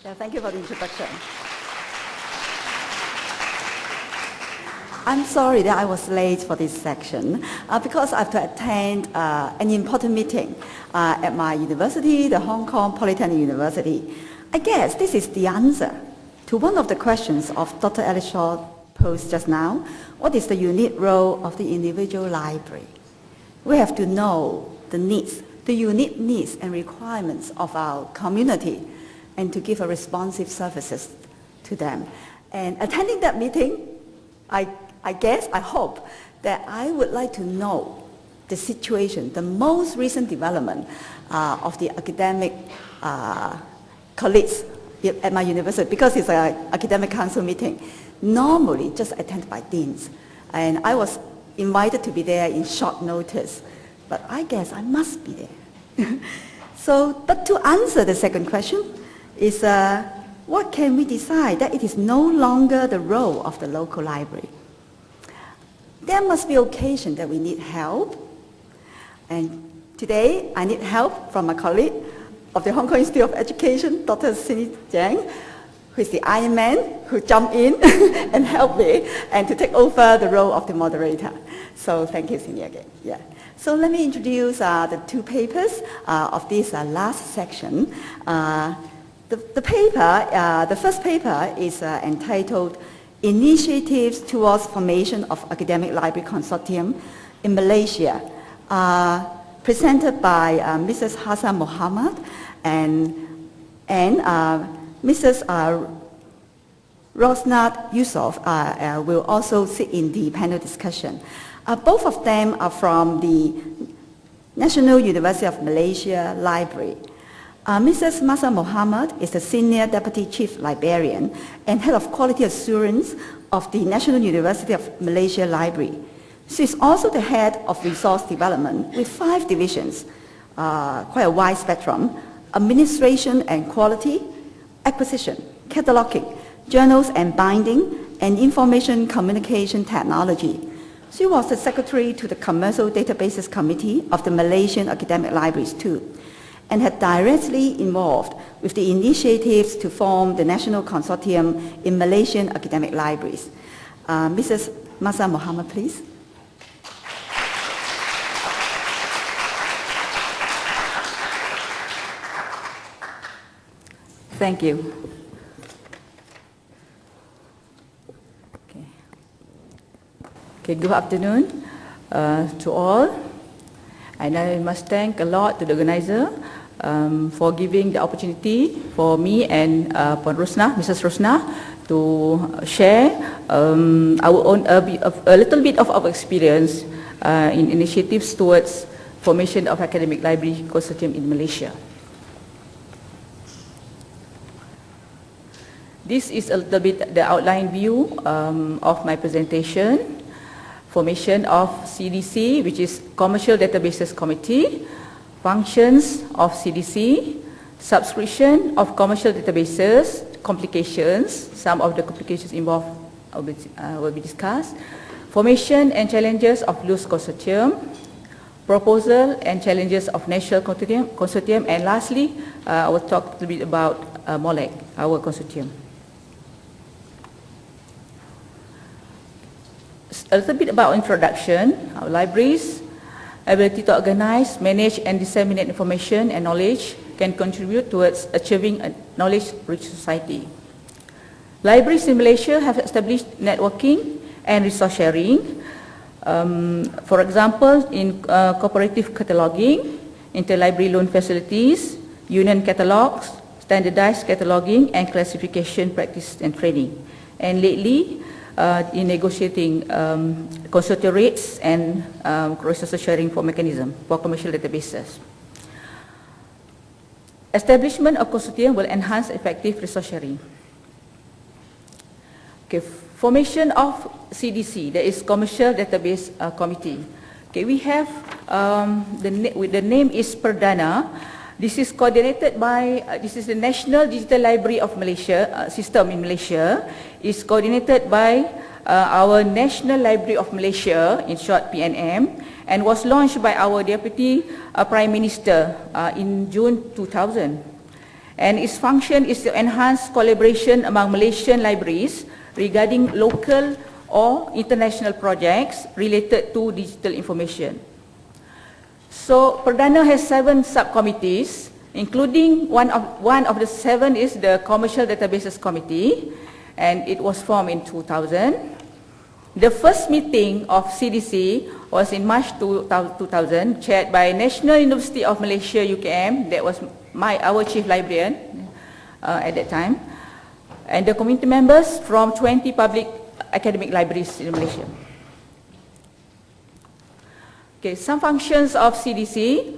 Yeah, thank you for the introduction. I'm sorry that I was late for this section because I have to attend an important meeting at my university, the Hong Kong Polytechnic University. I guess this is the answer to one of the questions of Dr. Alice Shaw posed just now. What is the unique role of the individual library? We have to know the needs, the unique needs and requirements of our community, and to give a responsive services to them. And attending that meeting, I guess, I hope that I would like to know the situation, the most recent development of the academic colleagues at my university, because it's an academic council meeting, normally just attended by deans. And I was invited to be there in short notice, but I guess I must be there. But to answer the second question is, what can we decide that it is no longer the role of the local library? There must be occasion that we need help. And today, I need help from my colleague of the Hong Kong Institute of Education, Dr. Yin-Yang, who is the Iron Man, who jumped in and helped me, and to take over the role of the moderator. So thank you, Cindy, again. Yeah. So let me introduce the two papers of this last section. The first paper is entitled Initiatives Towards Formation of Academic Library Consortium in Malaysia, presented by Mrs. Hafsah Mohammed and Mrs. Rosnah YUSOF will also sit in the panel discussion. Both of them are from the National University of Malaysia Library. Mrs. Hafsah Mohammed is the Senior Deputy Chief Librarian and Head of Quality Assurance of the National University of Malaysia Library. She is also the Head of Resource Development with 5 divisions, quite a wide spectrum: Administration and Quality, Acquisition, Cataloging, Journals and Binding, and Information Communication Technology. She was the Secretary to the Commercial Databases Committee of the Malaysian Academic Libraries too, and had directly involved with the initiatives to form the National Consortium in Malaysian Academic Libraries. Mrs. Hafsah Mohammed, please. Thank you. Okay, good afternoon to all. And I must thank a lot to the organizer for giving the opportunity for me and Rosnah, Mrs. Rosnah, to share our own a little bit of our experience in initiatives towards formation of academic library consortium in Malaysia. This is a little bit the outline view of my presentation. Formation of CDC, which is Commercial Databases Committee, functions of CDC, subscription of commercial databases, complications, some of the complications involved will be discussed, formation and challenges of Loose Consortium, proposal and challenges of National Consortium, and lastly, I will talk a little bit about MOLEC, our consortium. A little bit about introduction. Our libraries, ability to organize, manage and disseminate information and knowledge can contribute towards achieving a knowledge-rich society. Libraries in Malaysia have established networking and resource sharing. For example, in cooperative cataloging, interlibrary loan facilities, union catalogs, standardized cataloging and classification practice and training. And lately, in negotiating consortium rates and resource sharing for mechanism for commercial databases. Establishment of consortium will enhance effective resource sharing. Okay, formation of CDC, that is Commercial Database Committee. Okay, we have the name is Perdana. This is coordinated by, this is the National Digital Library of Malaysia, system in Malaysia. It's coordinated by our National Library of Malaysia, in short PNM, and was launched by our Deputy Prime Minister in June 2000. and its function is to enhance collaboration among Malaysian libraries regarding local or international projects related to digital information. So Perdana has 7 subcommittees, including one of the 7 is the Commercial Databases Committee, and it was formed in 2000. The first meeting of CDC was in March 2000, chaired by National University of Malaysia, UKM. That was our chief librarian at that time. And the committee members from 20 public academic libraries in Malaysia. Okay, some functions of CDC: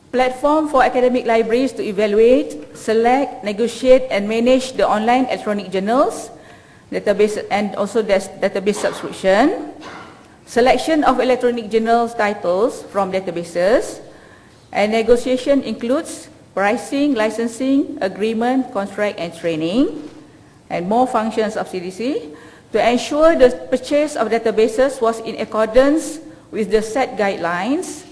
platform for academic libraries to evaluate, select, negotiate and manage the online electronic journals, database and also database subscription, selection of electronic journals titles from databases, and negotiation includes pricing, licensing, agreement, contract and training, and more functions of CDC to ensure the purchase of databases was in accordance with the set guidelines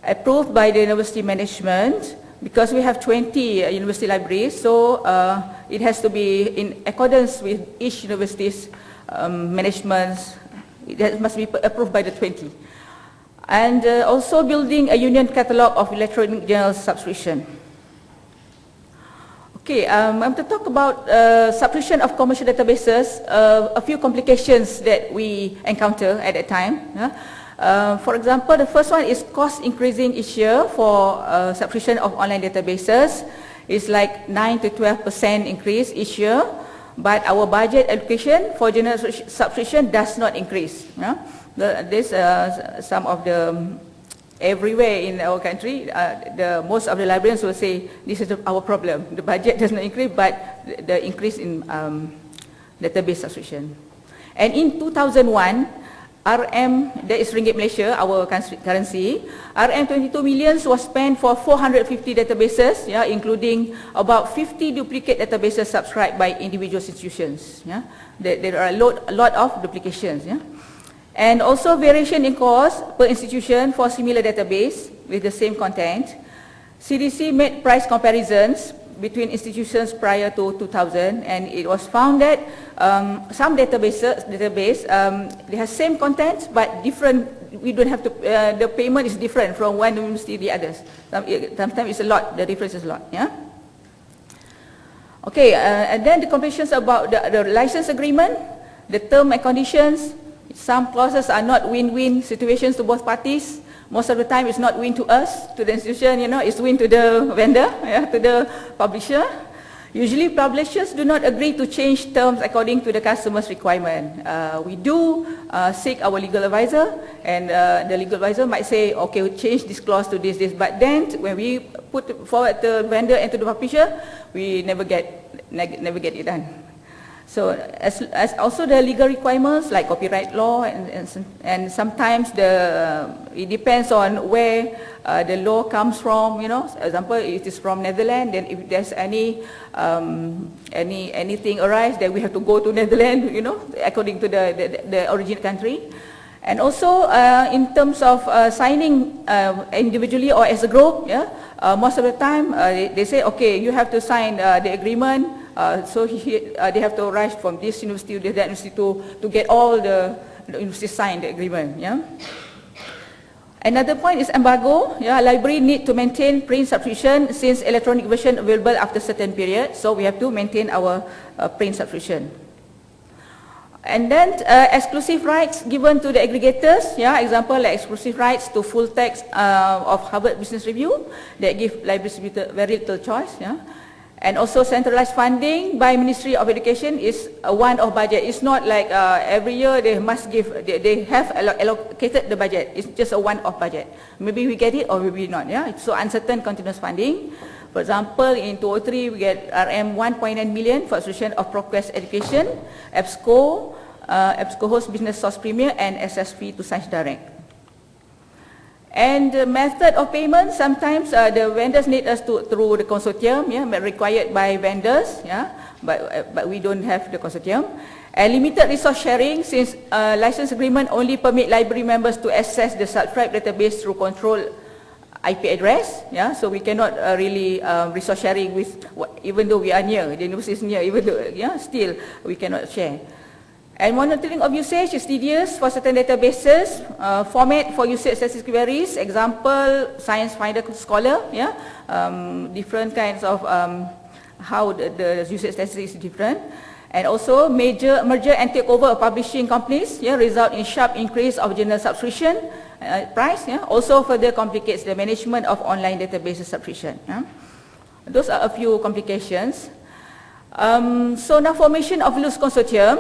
approved by the university management, because we have 20 university libraries, so it has to be in accordance with each university's management. It must be approved by the 20. And also building a union catalogue of electronic journal subscription. Okay, I'm to talk about subscription of commercial databases, a few complications that we encounter at that time. For example, the first one is cost increasing each year for subscription of online databases. It's like 9 to 12% increase each year, but our budget allocation for general subscription does not increase. This some of the everywhere in our country, most of the librarians will say this is our problem. The budget does not increase, but the increase in database subscription. And in 2001. RM, that is Ringgit Malaysia, our currency, RM 22 million was spent for 450 databases, including about 50 duplicate databases subscribed by individual institutions. There are a lot of duplications. And also variation in cost per institution for similar database with the same content. CDC made price comparisons between institutions prior to 2000, and it was found that some database they have same content but different. We don't have to. The payment is different from one university to the others. Sometimes it's a lot. The difference is a lot. Okay, and then the complications about the license agreement, the term and conditions. Some clauses are not win-win situations to both parties. Most of the time, it's not win to us, to the institution, it's win to the vendor, to the publisher. Usually, publishers do not agree to change terms according to the customer's requirement. We do seek our legal advisor, and the legal advisor might say, okay, we'll change this clause to this. But then, when we put forward the vendor and to the publisher, we never get it done. So, as also the legal requirements like copyright law, and sometimes it depends on where the law comes from. For example, if it is from Netherlands, then if there's anything arise, then we have to go to Netherlands, according to the origin country. And also in terms of signing individually or as a group, most of the time they say, okay, you have to sign the agreement. So they have to rush from this university to that university to get all the universities sign the agreement. Another point is embargo. Library need to maintain print subscription since electronic version available after certain period. So we have to maintain our print subscription. And then exclusive rights given to the aggregators. Example like exclusive rights to full text of Harvard Business Review that give library distributor very little choice. And also centralized funding by Ministry of Education is a one-off budget. It's not like every year they must give, they have allocated the budget. It's just a one-off budget. Maybe we get it or maybe not. It's so uncertain continuous funding. For example, in 2003 we get RM 1.9 million for solution of ProQuest Education, EBSCO, EBSCO Host Business Source Premier, and SSP to Science Direct. And the method of payment, sometimes the vendors need us through the consortium, required by vendors, but we don't have the consortium. And limited resource sharing, since license agreement only permit library members to access the subscribed database through control IP address, yeah, so we cannot really resource sharing with, even though we are near, the university is near, even though, yeah, still we cannot share. And monitoring of usage is tedious for certain databases. Format for usage statistic queries, example, Science Finder Scholar, yeah, different kinds of how the usage statistics is different. And also merger and takeover of publishing companies, yeah, result in sharp increase of journal subscription price, yeah, also further complicates the management of online database subscription. Yeah. Those are a few complications. So now formation of Loose Consortium.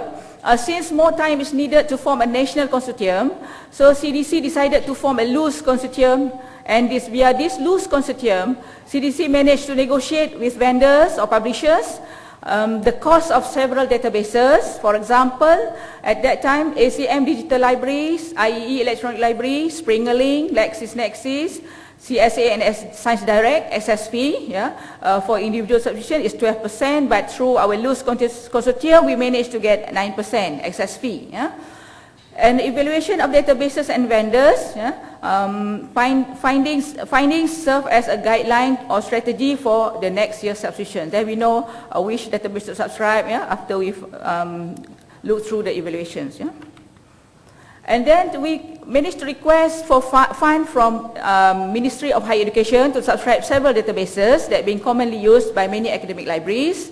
Since more time is needed to form a national consortium, so CDC decided to form a Loose Consortium, and via this Loose Consortium, CDC managed to negotiate with vendors or publishers the cost of several databases. For example, at that time, ACM Digital Libraries, IEE Electronic Library, Springerling, LexisNexis, CSA and SD Science Direct, access fee, yeah, for individual subscription is 12%, but through our Loose Consortium, we managed to get 9% access fee. Yeah. And evaluation of databases and vendors, yeah, findings serve as a guideline or strategy for the next year's subscription. Then we know which database to subscribe, yeah, after we've looked through the evaluations. Yeah. And then we managed to request for fund from Ministry of Higher Education to subscribe several databases that being commonly used by many academic libraries,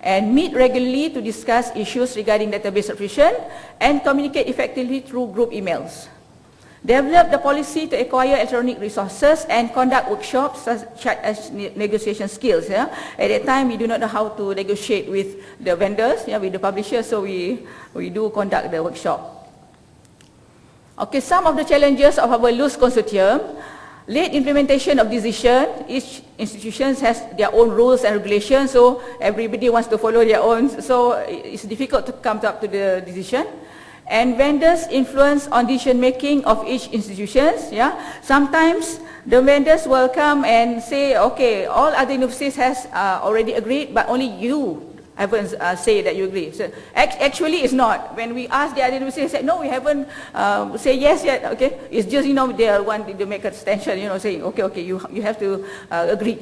and meet regularly to discuss issues regarding database subscription and communicate effectively through group emails. Develop the policy to acquire electronic resources and conduct workshops such as negotiation skills. Yeah. At that time, we do not know how to negotiate with the vendors, yeah, with the publishers, so we do conduct the workshop. Okay, some of the challenges of our Loose Consortium: late implementation of decision. Each institution has their own rules and regulations, so everybody wants to follow their own, so it's difficult to come up to the decision. And vendors' influence on decision making of each institutions. Yeah, sometimes the vendors will come and say, okay, all other universities has already agreed, but only you haven't say that you agree. So actually it's not. When we ask the other universities, they said, no, we haven't say yes yet. Okay, it's just, you know, they want to make a extension, you know, saying, okay, you have to agree.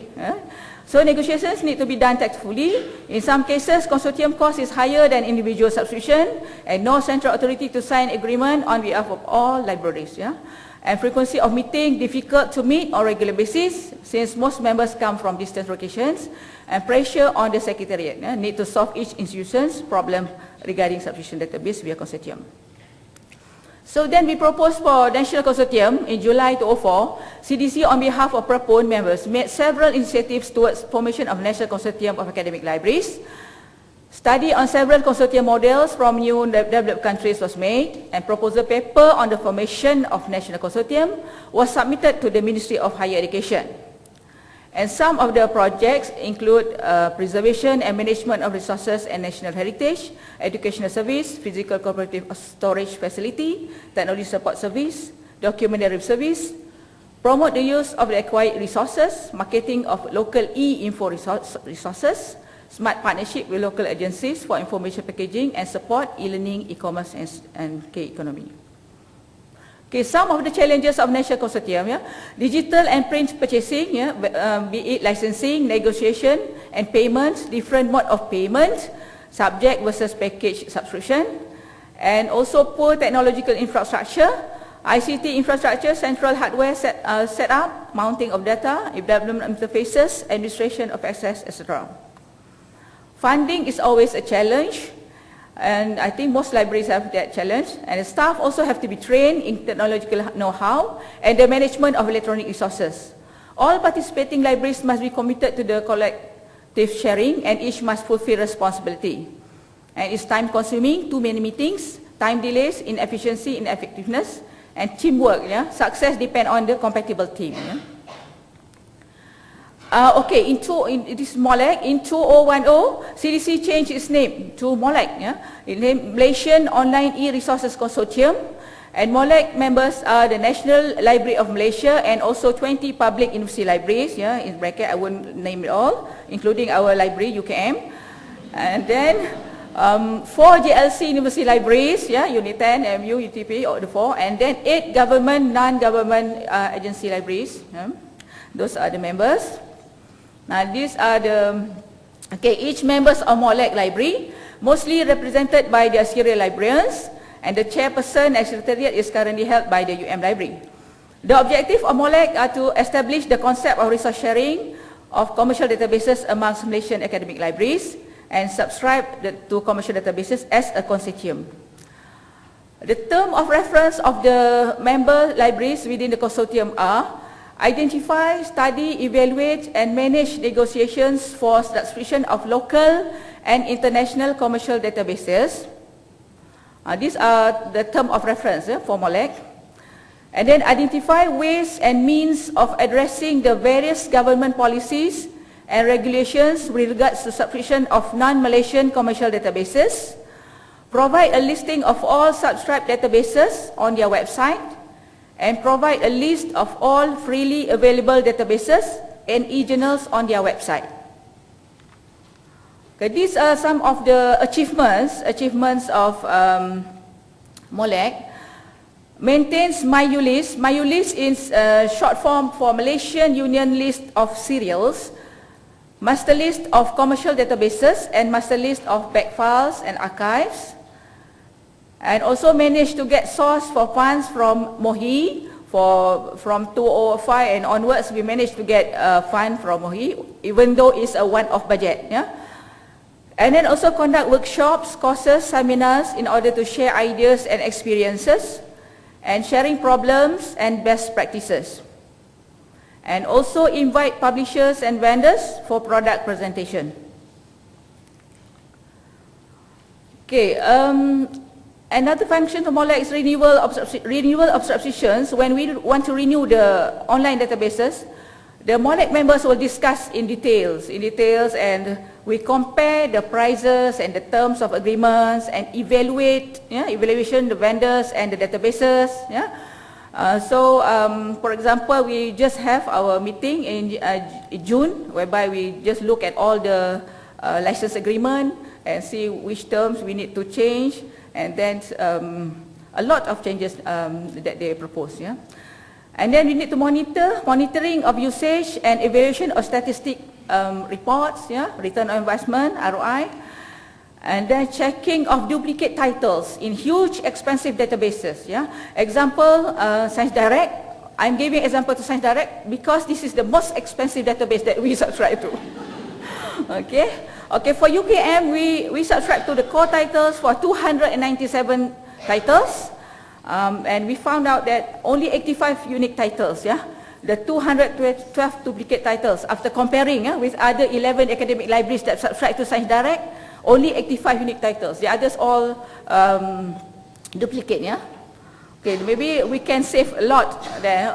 So negotiations need to be done tactfully. In some cases, consortium cost is higher than individual subscription, and no central authority to sign agreement on behalf of all libraries. Yeah. And frequency of meeting difficult to meet on regular basis, since most members come from distant locations, and pressure on the secretariat, need to solve each institution's problem regarding subscription database via consortium. So then we proposed for National Consortium in July 2004. CDC, on behalf of proponent members, made several initiatives towards formation of National Consortium of Academic Libraries. Study on several consortium models from new developed countries was made, and proposal paper on the formation of National Consortium was submitted to the Ministry of Higher Education. And some of the projects include preservation and management of resources and national heritage, educational service, physical cooperative storage facility, technology support service, documentary service, promote the use of the acquired resources, marketing of local e-info resources, smart partnership with local agencies for information packaging, and support e-learning, e-commerce, and K-economy. Okay, some of the challenges of National Consortium, yeah, digital and print purchasing, yeah, be it licensing, negotiation, and payments, different mode of payment, subject versus package subscription, and also poor technological infrastructure, ICT infrastructure, central hardware set up, mounting of data, development interfaces, administration of access, etc. Funding is always a challenge, and I think most libraries have that challenge, and the staff also have to be trained in technological know-how and the management of electronic resources. All participating libraries must be committed to the collective sharing, and each must fulfill responsibility. And it's time-consuming, too many meetings, time delays, inefficiency, ineffectiveness, and teamwork. Yeah? Success depends on the compatible team. Yeah? Okay, this MOLEC, in 2010, CDC changed its name to MOLEC. Yeah? It named Malaysian Online E-Resources Consortium, and MOLEC members are the National Library of Malaysia and also 20 public university libraries, yeah, in bracket, I won't name it all, including our library, UKM. And then 4 JLC university libraries, yeah, Unit 10, MU, UTP, or the 4, and then 8 government, non-government agency libraries. Yeah. Those are the members. Now these are the, each members of MOLEC library, mostly represented by their serial librarians, and the chairperson and secretariat is currently held by the UM library. The objective of MOLEC are to establish the concept of resource sharing of commercial databases amongst Malaysian academic libraries and subscribe to commercial databases as a consortium. The term of reference of the member libraries within the consortium are identify, study, evaluate and manage negotiations for subscription of local and international commercial databases. These are the term of reference for MOLEC. And then identify ways and means of addressing the various government policies and regulations with regards to subscription of non-Malaysian commercial databases. Provide a listing of all subscribed databases on their website and provide a list of all freely available databases and e-journals on their website. Okay, these are some of the achievements of MOLEC. Maintains MyUlist. MyUlist is short form for Malaysian Union List of Serials, Master List of Commercial Databases, and Master List of Back Files and Archives. And also managed to get source for funds from MOHD. From 2005 and onwards, we managed to get fund from MOHD, even though it's a one-off budget. Yeah? And then also conduct workshops, courses, seminars in order to share ideas and experiences and sharing problems and best practices. And also invite publishers and vendors for product presentation. Okay, another function of MOLEC is renewal of subscriptions. When we want to renew the online databases, the MOLEC members will discuss in details and we compare the prices and the terms of agreements and evaluation the vendors and the databases. Yeah? For example, we just have our meeting in June, whereby we just look at all the license agreement and see which terms we need to change, and then a lot of changes that they propose. Yeah? And then we need to monitoring of usage and evaluation of statistic reports, return on investment, ROI, and then checking of duplicate titles in huge expensive databases. Example, Science Direct. I'm giving example to Science Direct because this is the most expensive database that we subscribe to. Okay, for UKM, we subscribe to the core titles for 297 titles. And we found out that only 85 unique titles, the 212 duplicate titles, after comparing with other 11 academic libraries that subscribe to Science Direct, only 85 unique titles. The others all duplicate. Okay, maybe we can save a lot there,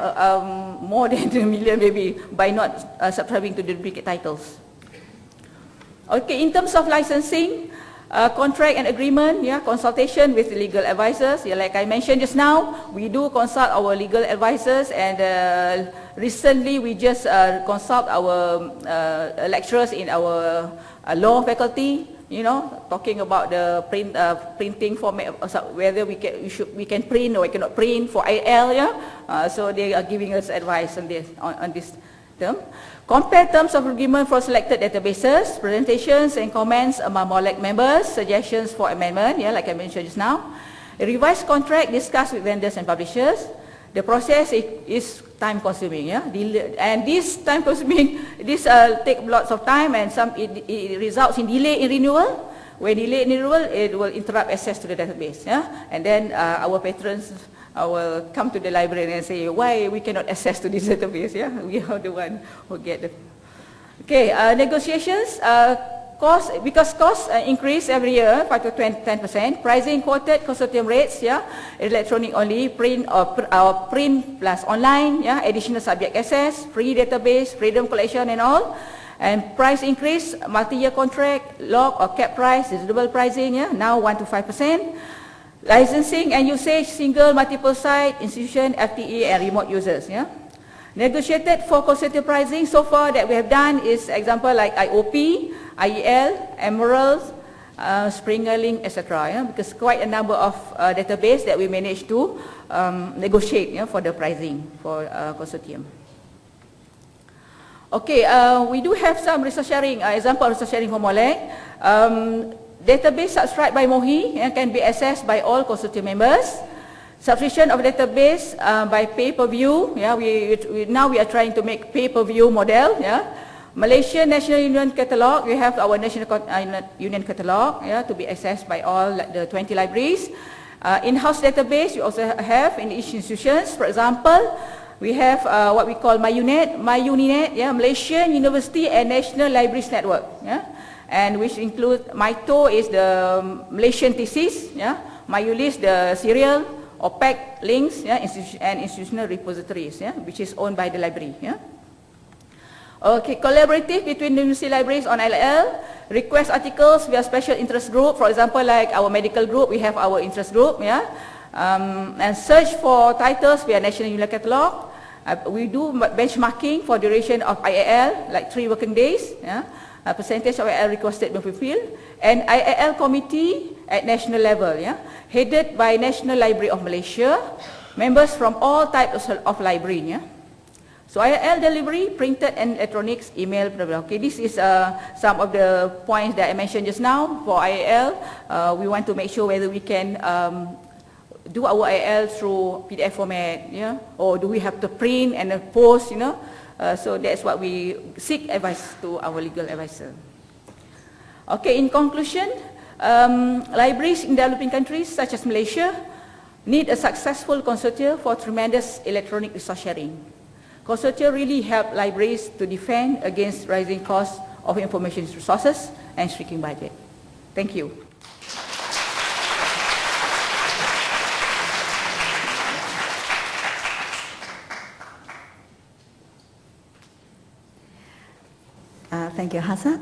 more than $1 million maybe, by not subscribing to the duplicate titles. Okay, in terms of licensing, contract and agreement, consultation with legal advisors. Like I mentioned just now, we do consult our legal advisors, and recently we just consult our lecturers in our law faculty, talking about the printing format, whether we can print or we cannot print for IL. So they are giving us advice on this term. Compare terms of agreement for selected databases, presentations and comments among MOLEC members, suggestions for amendment, like I mentioned just now. A revised contract discussed with vendors and publishers. The process is time consuming, and this time consuming, this take lots of time, and it results in delay in renewal. When delay in renewal, it will interrupt access to the database, and then our patrons will come to the library and say, why we cannot access to this database? We are the one who get the. Okay, negotiations. Because costs increase every year, 5 to 10%. Pricing quoted consortium rates, electronic only, print or print plus online, additional subject access, free database, freedom collection and all. And price increase, multi-year contract, log or cap price, reasonable pricing, now 1 to 5%. Licensing and usage, single, multiple site, institution, FTE and remote users. Negotiated for consortium pricing so far that we have done is example like IOP, IEL, Emeralds, Springerling, etc. Because quite a number of database that we managed to negotiate for the pricing for consortium. Okay, we do have some resource sharing, example of resource sharing for MOLEC. Database subscribed by MOHD can be accessed by all consortium members. Subscription of database by pay-per-view. Yeah, now we are trying to make pay-per-view model. Yeah. Malaysia National Union Catalogue, we have our National Union Catalogue, yeah, to be accessed by all the 20 libraries. In-house database we also have in each institutions. For example, we have what we call MyUninet, yeah, Malaysian University and National Libraries Network, yeah, and which include MyTo is the Malaysian thesis, yeah, MyULIS the serial, OPEC links, yeah, and institutional repositories, yeah, which is owned by the library. Yeah. Okay, collaborative between the university libraries on ILL, request articles via special interest group. For example, like our medical group, we have our interest group, yeah, and search for titles via National ULAC Catalogue. We do benchmarking for duration of IAL, like 3 working days, yeah. A percentage of IAL requested will be fulfilled, and IAL committee at national level, yeah, headed by National Library of Malaysia, members from all types of library, yeah. So IAL delivery, printed and electronics, email, blah, blah. Okay, this is some of the points that I mentioned just now for IAL. We want to make sure whether we can do our IAL through PDF format, yeah, or do we have to print and post, you know. So that's what we seek advice to our legal advisor. Okay, in conclusion, libraries in developing countries such as Malaysia need a successful consortium for tremendous electronic resource sharing. Consortium really help libraries to defend against rising costs of information resources and shrinking budget. Thank you. Thank you, Hafsah.